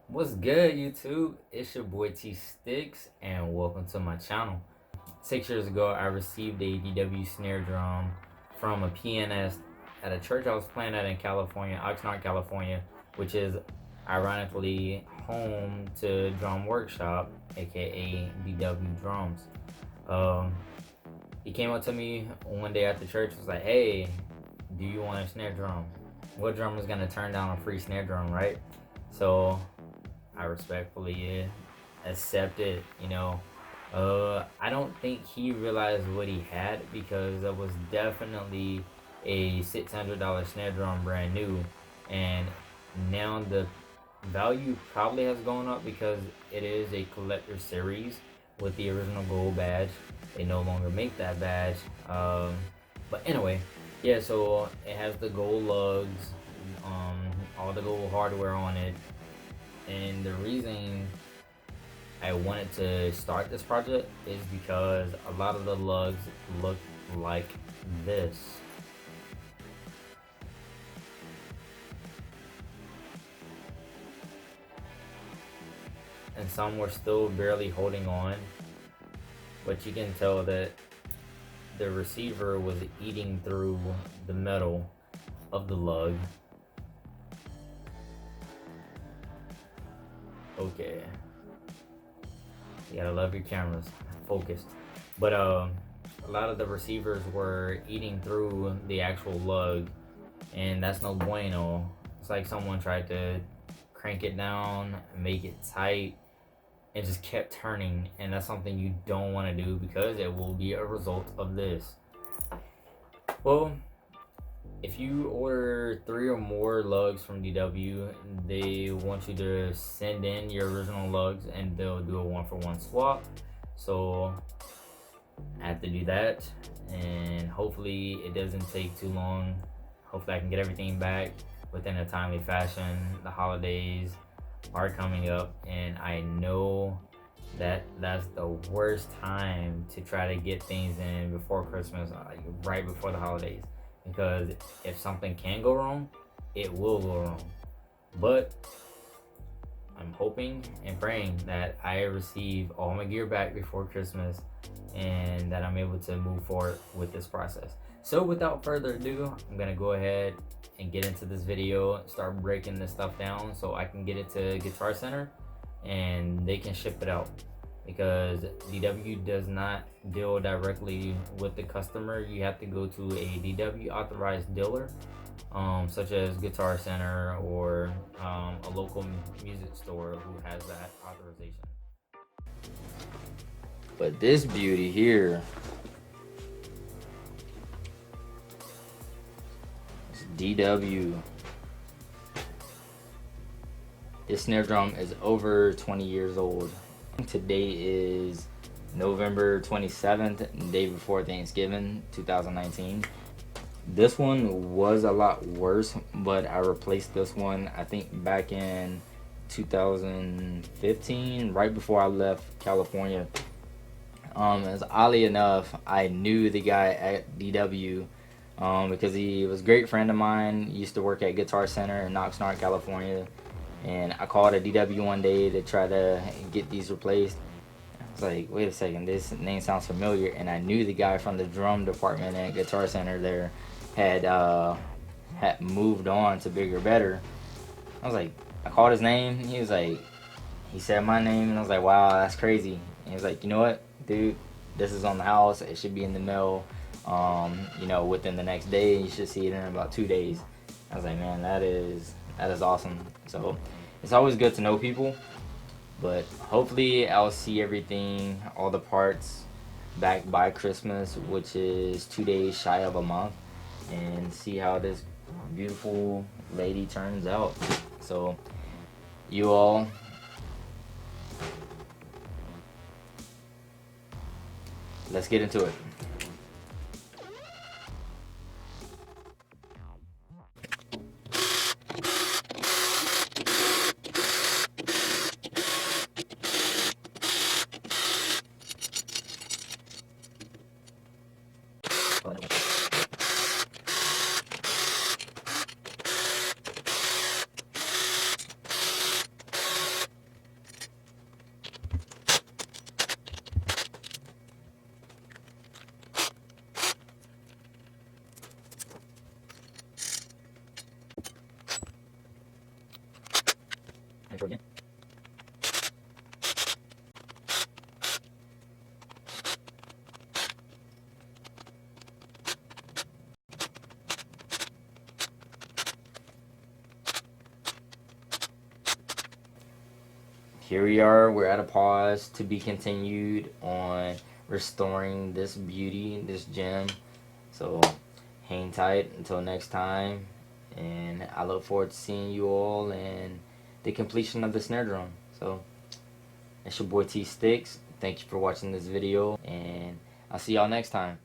What's good, YouTube? It's your boy T.Stix, and welcome to my channel. 6 years ago, I received a DW snare drum from a pianist at a church I was playing at in California, Oxnard, California, which is ironically home to Drum Workshop, aka DW Drums. Um, he came up to me one day after church, was like, "Hey, do you want a snare drum? What drummer is gonna turn down a free snare drum, right?" So I respectfully accepted, I don't think he realized what he had because it was definitely a $600 snare drum brand new. And now the value probably has gone up because it is a collector series with the original gold badge. They no longer make that badge. But anyway, yeah, so it has the gold lugs, all the gold hardware on it, and the reason I wanted to start this project is because a lot of the lugs look like this. And some were still barely holding on, but you can tell that the receiver was eating through the metal of the lug. Okay, you gotta love your cameras, focused. But a lot of the receivers were eating through the actual lug, and that's no bueno. It's like someone tried to crank it down, make it tight, and just kept turning, and that's something you don't want to do because it will be a result of this. Well, if you order 3 or more lugs from DW, they want you to send in your original lugs and they'll do a 1-for-1 swap. So I have to do that, and hopefully it doesn't take too long. Hopefully I can get everything back within a timely fashion. The holidays are coming up, and I know that that's the worst time to try to get things in before Christmas, like right before the holidays, because if something can go wrong, it will go wrong. But I'm hoping and praying that I receive all my gear back before Christmas and that I'm able to move forward with this process. So without further ado, I'm gonna go ahead and get into this video, start breaking this stuff down so I can get it to Guitar Center and they can ship it out, because DW does not deal directly with the customer. You have to go to a DW authorized dealer, such as Guitar Center or a local music store who has that authorization. But this beauty here is DW. This snare drum is over 20 years old. Today is November 27th, day before Thanksgiving 2019. This one was a lot worse, but I replaced this one I think back in 2015, right before I left California. As oddly enough, I knew the guy at DW because he was a great friend of mine. He used to work at Guitar Center in Oxnard, California. And I called a DW one day to try to get these replaced. I was like, wait a second, this name sounds familiar. And I knew the guy from the drum department at Guitar Center there had moved on to bigger, better. I was like, I called his name. He was like, he said my name, and I was like, wow, that's crazy. And he was like, you know what, dude, this is on the house. It should be in the mail, within the next day. You should see it in about 2 days. I was like, man, that is awesome. So it's always good to know people, but hopefully I'll see everything, all the parts back by Christmas, which is 2 days shy of a month, and see how this beautiful lady turns out. So you all, let's get into it. Intro again. Here we are, we're at a pause to be continued on restoring this beauty, this gem. So hang tight until next time, and I look forward to seeing you all and the completion of the snare drum. So it's your boy T.Stix. Thank you for watching this video, and I'll see y'all next time.